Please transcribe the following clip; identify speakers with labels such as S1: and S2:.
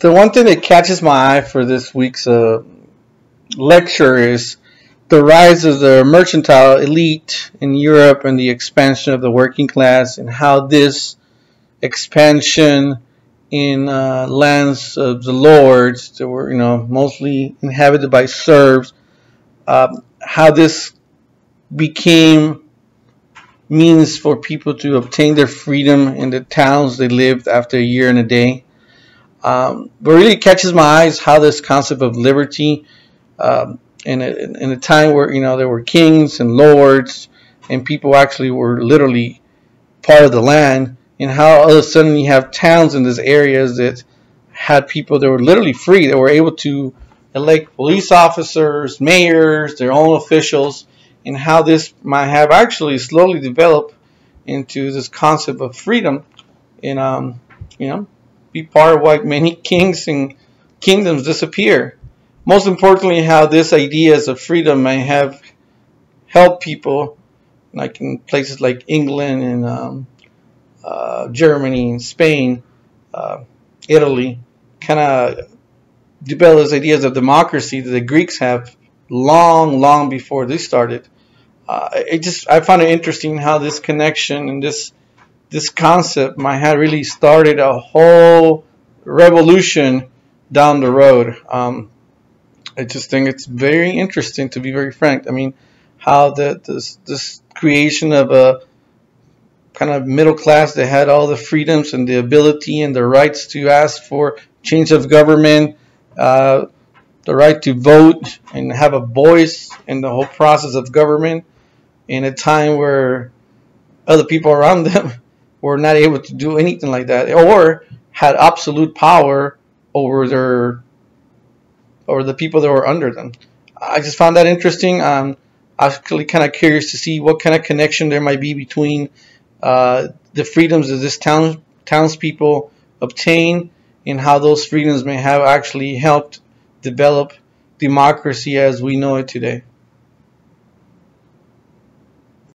S1: The one thing that catches my eye for this week's lecture is the rise of the mercantile elite in Europe and the expansion of the working class, and how this expansion in lands of the lords that were, mostly inhabited by serfs, how this became means for people to obtain their freedom in the towns they lived after a year and a day. What really catches my eye is how this concept of liberty, in a time where there were kings and lords and people actually were literally part of the land, and how all of a sudden you have towns in these areas that had people that were literally free, that were able to elect police officers, mayors, their own officials, and how this might have actually slowly developed into this concept of freedom, and be part of why many kings and kingdoms disappear. Most importantly, how this ideas of freedom may have helped people, like in places like England and Germany and Spain, Italy, kind of develop those ideas of democracy that the Greeks have long before this started. I find it interesting how this connection and this concept might have really started a whole revolution down the road. I just think it's very interesting, to be very frank. I mean, how this creation of a kind of middle class that had all the freedoms and the ability and the rights to ask for change of government, the right to vote and have a voice in the whole process of government, in a time where other people around them were not able to do anything like that, or had absolute power over the people that were under them. I just found that interesting. I'm actually kind of curious to see what kind of connection there might be between the freedoms that this townspeople obtain, and how those freedoms may have actually helped develop democracy as we know it today.